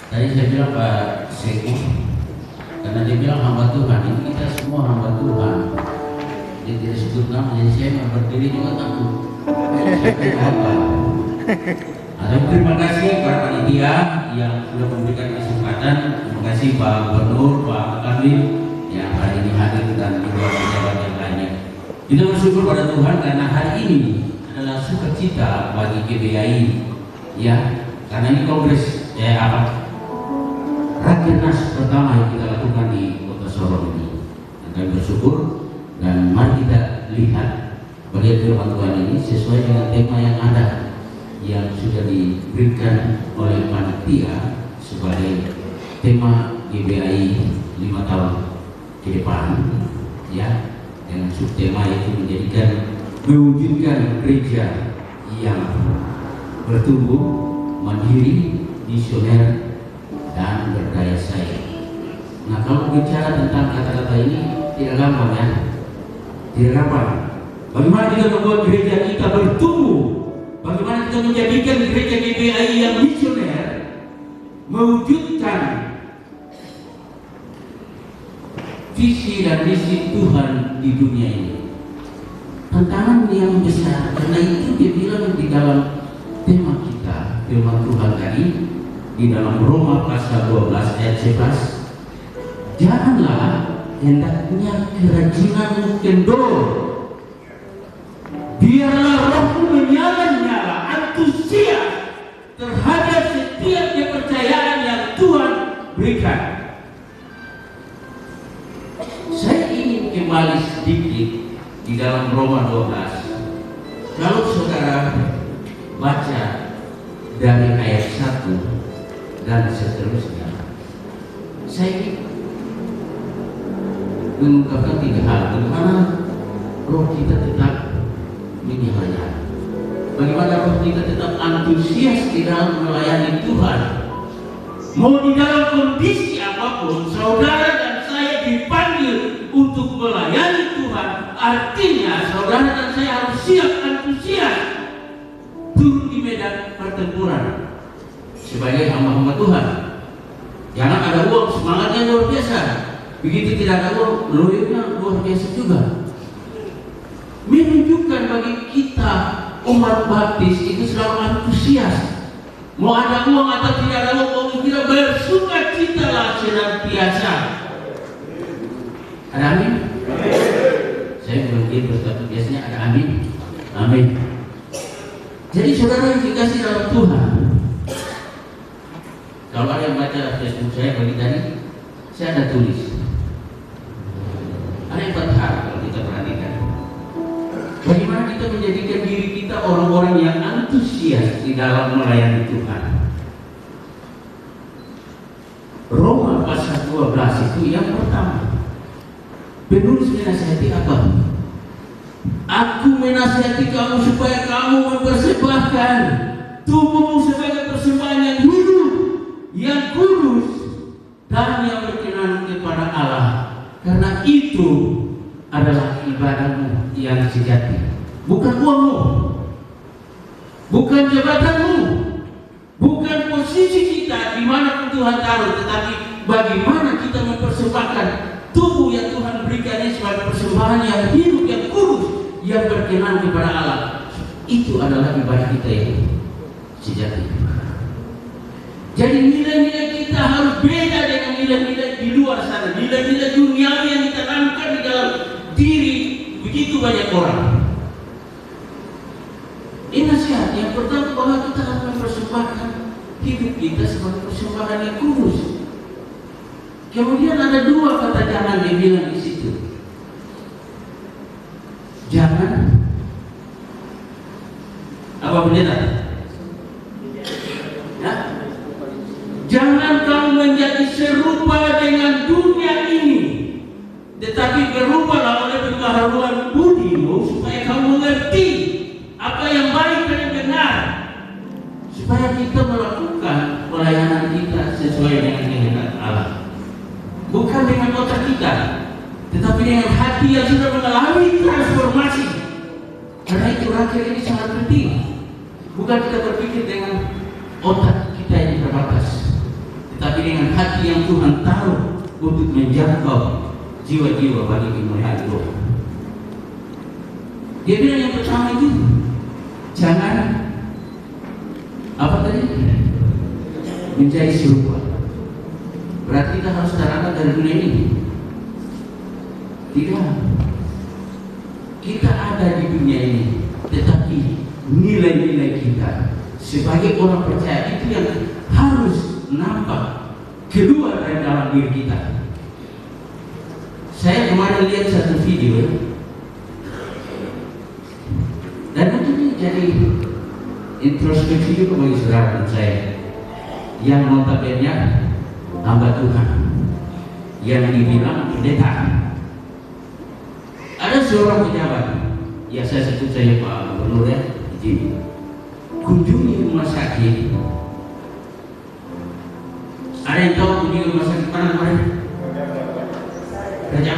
Tadi saya bilang Pak Seki, karena dia bilang hamba Tuhan, ini kita semua hamba Tuhan. Dia tidak sebut nama, jadi saya mau berdiri juga takut. Terima kasih kepada panitia yang sudah memberikan kesempatan. Terima kasih Pak Gubernur, Pak Kamil yang hari ini hadir dan juga pejabat yang lainnya. Kita bersyukur pada Tuhan karena hari ini adalah sukacita bagi GBI, ya, karena ini kongres Rakernas pertama yang kita lakukan di Kota Sorong ini. Kami bersyukur dan mari kita lihat bagaimana firman Tuhan ini sesuai dengan tema yang ada, yang sudah diberikan oleh panitia sebagai tema GBI 5 tahun ke depan, ya, dengan subtema itu mewujudkan gereja yang bertumbuh, mandiri, misioner, dan berdaya saing. Nah, kalau bicara tentang kata-kata ini tidak gampang, ya, tidak gampang. Bagaimana kita membuat gereja kita bertumbuh? Bagaimana kita menjadikan gereja GBI yang misioner, mewujudkan visi dan misi Tuhan di dunia ini? Tantangan yang besar, karena itu dia bilang di dalam tema kita, firman Tuhan tadi, di dalam Roma pasal 12 ayat 11, janganlah hendaknya kerajinan kendor, biarlah rohmu menyala-nyala antusias terhadap setiap kepercayaan yang Tuhan berikan. Saya ingin kembali sedikit di dalam Roma 12. Kalau saudara baca dari ayat 1 dan seterusnya, saya mengungkapkan 3 hal. Bagaimana roh kita tetap menyala-nyala, bagaimana roh kita tetap antusias di dalam melayani Tuhan. Mau di dalam kondisi apapun, saudara dan saya dipanggil untuk melayani Tuhan. Artinya saudara dan saya harus siap antusias turun di medan pertempuran sebagai hamba-hamba Tuhan. Jangan ada uang, semangatnya luar biasa. Begitu tidak ada uang, loyalnya luar biasa juga. Menunjukkan bagi kita umat baptis itu selalu antusias. Mau ada uang atau tidak ada uang, kita bersuka cita lah senantiasa. Ada amin? Saya belum gitu, tapi biasanya ada amin. Amin. Jadi saudara yang dikasih dalam Tuhan, kalau ada yang baca Facebook saya pagi tadi, saya ada tulis ada 4 hal kalau kita perhatikan. Bagaimana kita menjadikan diri kita orang-orang yang antusias di dalam melayani Tuhan. Roma pasal 12 itu yang pertama, penulis menasihati apa? Aku menasihati kamu supaya kamu mempersembahkan tubuhmu sebagai persembahan yang hidup, yang kudus, dan yang berkenan kepada Allah, karena itu adalah ibadahmu yang sejati. Bukan uangmu, bukan jabatanmu, bukan posisi kita di mana Tuhan taruh, tetapi bagaimana kita mempersembahkan tubuh yang Tuhan berikan ini sebagai persembahan yang hidup, yang kudus, yang berkenan kepada Allah. Itu adalah ibadah kita yang sejati. Jadi nilai-nilai kita harus beda dengan nilai-nilai di luar sana. Nilai-nilai duniawi yang ditanamkan di dalam diri begitu banyak orang. Ini nasihat yang pertama, bahwa kita harus mempersembahkan hidup kita sebagai persembahan yang kudus. Kemudian ada 2 kata jangan dibilang di situ. Jangan apa pendeta? Ya? Jangan kamu menjadi serupa dengan dunia ini, tetapi berubahlah oleh pengetahuan budimu supaya kamu mengerti apa yang baik dan yang benar, supaya kita melakukan pelayanan kita sesuai dengan kehendak Allah. Bukan dengan otak kita, tetapi dengan hati yang sudah mengalami transformasi. Karena itu rakyat ini sangat penting. Bukan kita berpikir dengan otak kita yang terbatas, dengan hati yang Tuhan taruh untuk menjangkau jiwa-jiwa bagi kemuliaan Tuhan. Dia bilang yang pertama itu jangan apa tadi? Menjadi serupa. Berarti kita harus terangkat dari dunia ini. Tidak. Kita ada di dunia ini, tetapi nilai-nilai kita sebagai orang percaya itu yang harus nampak keluar dari dalam diri kita. Saya kemarin lihat satu video dan itu jadi introspeksi juga bagi saudara saya yang notabene hamba Tuhan yang dibilang pendeta. Ada seorang pejabat, ya saya sebut saja Pak Gubernur ya, izin kunjungi rumah sakit. Ada yang tahu kunjungi rumah sakit mana kemarin? Raja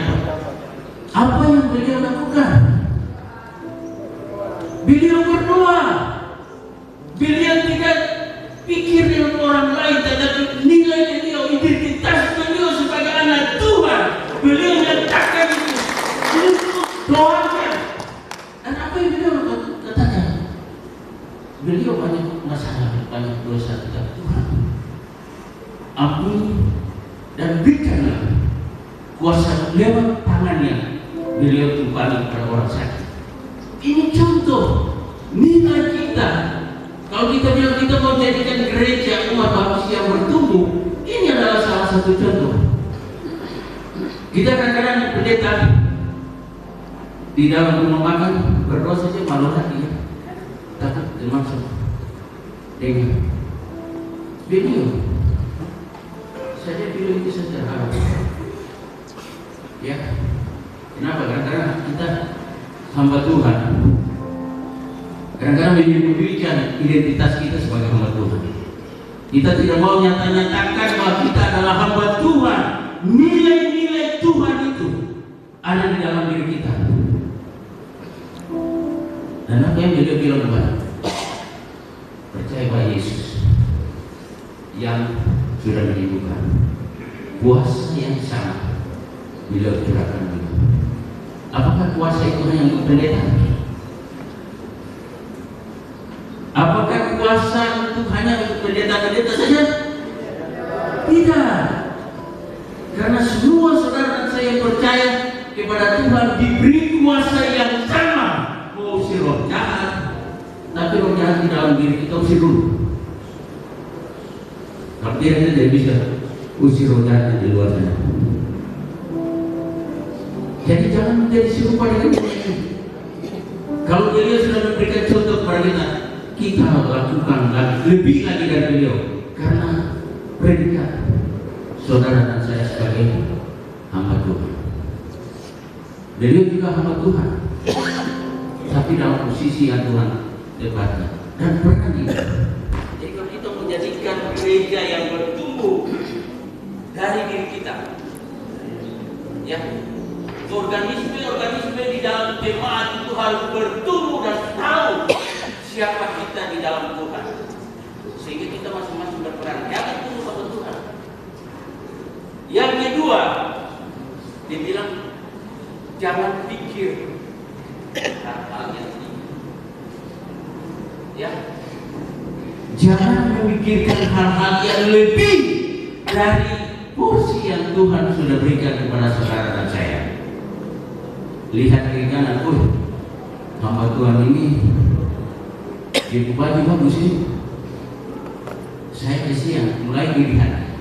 apa yang beliau lakukan? Beliau berdoa. Beliau tidak pikir dengan orang lain, tetapi nilai beliau, identitas beliau sebagai anak Tuhan. Beliau menyatakan itu untuk doanya. Dan apa yang beliau katakan? Beliau banyak masalah, banyak dosa, tetapi Tuhan ampuni dan berikanlah kuasa lewat tangannya beliau tumpahkan kepada orang sakit. Ini contoh nilai kita. Kalau kita bilang kita mau jadikan gereja umat manusia bertumbuh, ini adalah salah satu contoh. Kita kadang-kadang pendeta di dalam rumah makan berdoa saja malu hati ya, takut termasuk dengan beliau. Saya bilang itu sederhana. Ya, kenapa? Karena kita hamba Tuhan. Kadang-kadang menyembunyikan identitas kita sebagai hamba Tuhan. Kita tidak mau nyatakan bahwa kita adalah hamba Tuhan. Nilai-nilai Tuhan itu ada di dalam diri kita. Dan apa yang beliau bilang kepada percaya pada Yesus yang sudah menyembuhkan, kuasa yang sama beliau curahkan itu. Apakah kuasa itu hanya untuk pendeta? Apakah kuasa itu hanya untuk pendeta-pendeta saja? Tidak. Karena semua saudara dan saya yang percaya kepada Tuhan diberi kuasa yang sama. Mau si roh jahat, tapi roh jahat di dalam diri kita usir dulu. Tapi dia tidak bisa usir roh jahat di luar sana. Jadi jangan menjadi serupa dengan dia. Kalau dia sudah memberikan contoh kepada kita lakukan lebih lagi dari beliau. Karena predikat saudara dan saya sebagai hamba Tuhan. Beliau juga hamba Tuhan, tapi dalam posisi yang Tuhan tempatkan dan berani. Jadi kalau kita menjadikan gereja yang bertumbuh dari diri kita, ya. Organisme di dalam jemaat itu harus bertumbuh dan tahu siapa kita di dalam Tuhan, sehingga kita masing-masing berperan. Jangan tunggu pada Tuhan. Yang kedua, dia bilang jangan pikir hal-hal yang tinggi. Ya, jangan memikirkan hal-hal yang lebih dari porsi yang Tuhan sudah berikan kepada saudara dan saya. Lihat kiri kanan, hamba Tuhan ini dia baju bagus ini. Saya kesian, mulai dilihat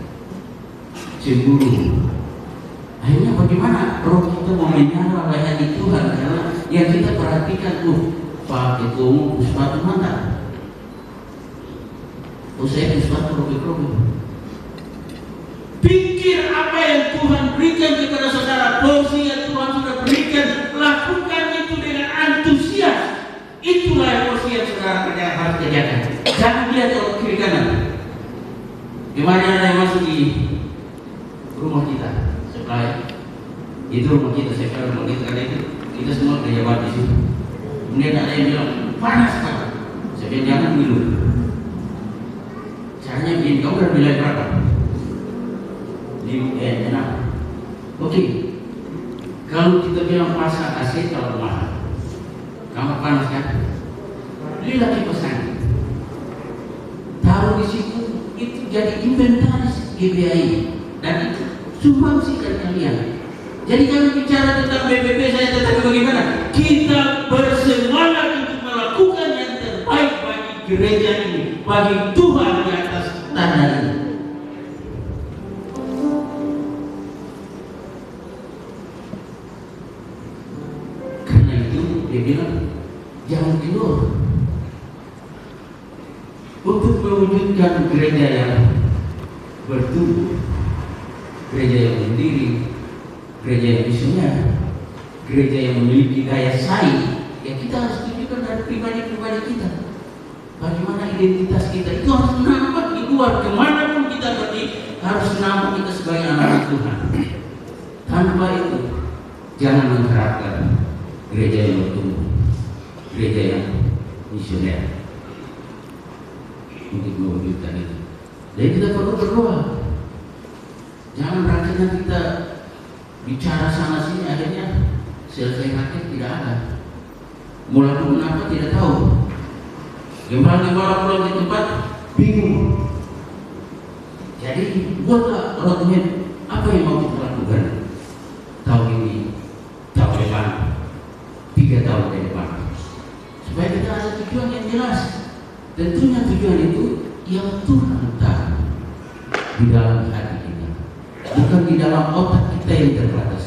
cemburu. Akhirnya bagaimana roh kita mau menyala layani Tuhan, karena yang kita perhatikan Pak Ketua Umum sepatu mata, saya sepatu robek-robek. Pikir apa yang Tuhan berikan kepada saudara, porsi yang Tuhan sudah berikan, lakukan itu dengan antusias. Itulah porsi yang saudara harus kerjakan. Jangan lihat orang kiri kanan. Kemarin ada yang masuk di rumah kita sebelah itu rumah kita, saya kira rumah kita, karena itu kita semua kerja bakti di situ. Kemudian ada yang bilang panas kan, saya bilang jangan minum. Caranya begini, kamu udah bilang berapa? enam. Oke, kalau kita bilang pasang AC kalau mahal, kamar panas kan? Belilah kipas angin, taruh di situ, itu jadi inventaris GBI dan itu sumbangsi dari kalian. Jadi kami bicara tentang BPP, saya tetapi bagaimana kita bersemangat untuk melakukan yang terbaik bagi gereja ini, bagi Tuhan di atas tanah ini. Karena itu dia bilang jangan tidur untuk mewujudkan gereja yang bertumbuh, gereja yang berdiri, gereja yang misioner, gereja yang memiliki daya saing. Ya kita harus tunjukkan dari pribadi-pribadi kita. Bagaimana identitas kita itu harus nampak di luar, kemanapun kita pergi harus nampak kita sebagai anak Tuhan. Tanpa itu jangan mengharapkan gereja yang bertumbuh, gereja yang misioner untuk mewujudkan itu. Jadi kita perlu berdoa. Jangan akhirnya kita bicara sana sini akhirnya selesai hakim tidak ada. Mulai kenapa tidak tahu. Gembala-gembala pulang di tempat bingung. Jadi buatlah roadmap apa yang mau kita lakukan tahun ini, tahun depan, 3 tahun ke depan, supaya kita ada tujuan yang jelas. Tentunya tujuan itu yang Tuhan tahu di dalam hati kita, bukan di dalam otak kita yang terbatas,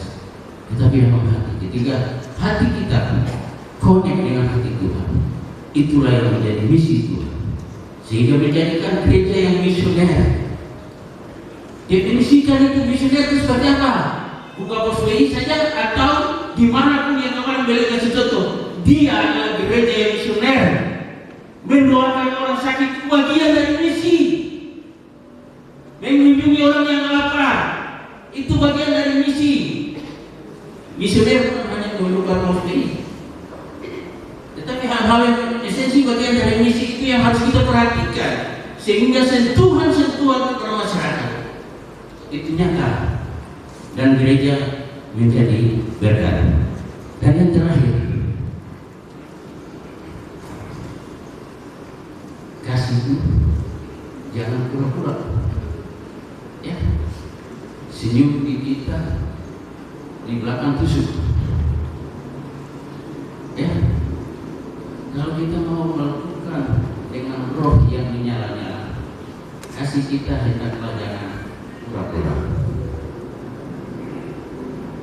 tetapi dalam hati. Ketika hati kita connect dengan hati Tuhan, itulah yang menjadi misi Tuhan, sehingga menjadikan gereja yang misioner. Definisikan itu misioner itu seperti apa? Buka pos WI saja atau dimanapun yang kemarin beliau kasih contoh, dia adalah gereja yang misioner. Mendoakan orang sakit bagian dari misi. Mengunjungi orang yang lapar itu bagian dari misi. Misioner bukan hanya membuka pos WI, tetapi hal-hal yang esensi bagian dari misi itu yang harus kita perhatikan, sehingga sentuhan-sentuhan kepada masyarakat itu nyata dan gereja menjadi berkat. Dan yang terakhir, kasih itu jangan pura-pura. Ya, senyum di kita, di belakang tusuk. Ya, kalau kita mau melakukan dengan roh yang menyala-nyala, kasih kita hendaklah jangan pura-pura.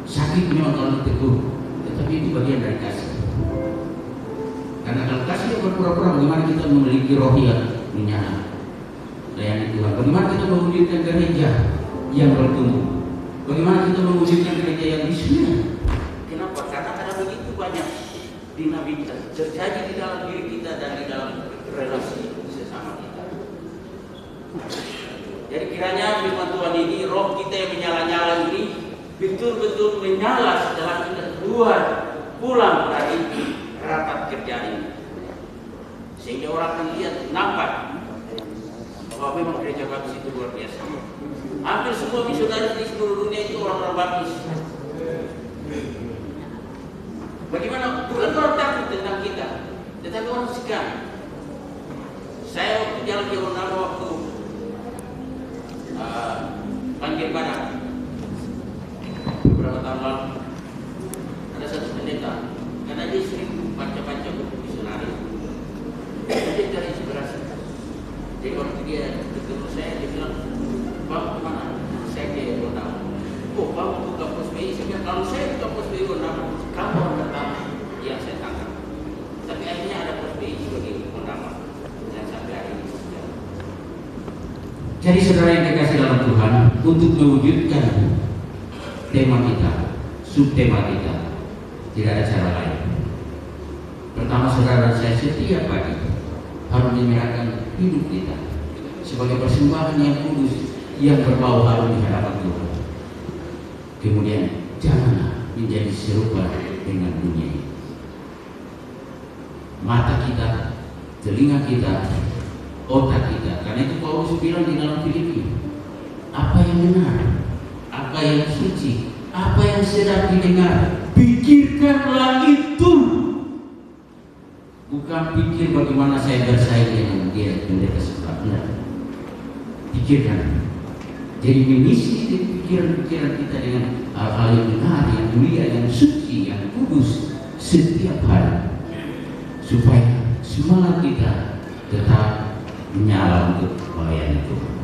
Sakit memang kalau ditegur, tetapi itu bagian dari kasih. Karena kalau kasih yang berpura-pura, bagaimana kita memiliki roh yang menyala, layani Tuhan? Bagaimana kita mewujudkan gereja yang bertumbuh? Bagaimana kita mewujudkan gereja yang misioner? Kenapa? Karena ada begitu banyak dinamika terjadi di dalam diri kita dan di dalam relasi sesama kita. Jadi kiranya firman Tuhan ini, roh kita yang menyala-nyala ini betul-betul menyala setelah kita keluar pulang dari rapat kerja ini, sehingga orang akan lihat, nampak bahwa memang gereja baptis itu luar biasa. Hampir semua misionaris di seluruh dunia itu orang-orang baptis. Bagaimana bukan orang takut tentang kita, tetapi orang segan. Saya waktu jalan ke Ronaldo waktu panggil badan beberapa tahun lalu, ada satu pendeta, karena dia sering baca-baca buku misionaris, dia terinspirasi. Jadi waktu dia ketemu saya, dia bilang, "Bang, kemana?" Saya ke Ronaldo. "Oh, Bang, buka pos BI." Saya bilang, "Kalau saya buka pos BI Ronaldo, kamu orang pertama yang saya tangkap." Tapi akhirnya ada pos BI sebagai Ronaldo yang sampai hari ini. Jadi saudara yang dikasih dalam Tuhan, untuk mewujudkan tema kita, subtema kita, tidak ada cara lain. Pertama, saudara dan saya setiap pagi harus menyerahkan hidup kita sebagai persembahan yang kudus, yang berbau harum di hadapan Tuhan. Kemudian janganlah menjadi serupa dengan dunia ini. Mata kita, telinga kita, otak kita. Karena itu Paulus bilang di dalam Filipi, apa yang benar, yang suci, apa yang sedang didengar, pikirkanlah itu. Bukan pikir bagaimana saya bersaing dengan dia mereka sebelumnya. Pikirkan. Jadi mengisi pikiran-pikiran kita dengan hal-hal yang benar, yang mulia, yang suci, yang kudus setiap hari, supaya semangat kita tetap menyala untuk melayani Tuhan.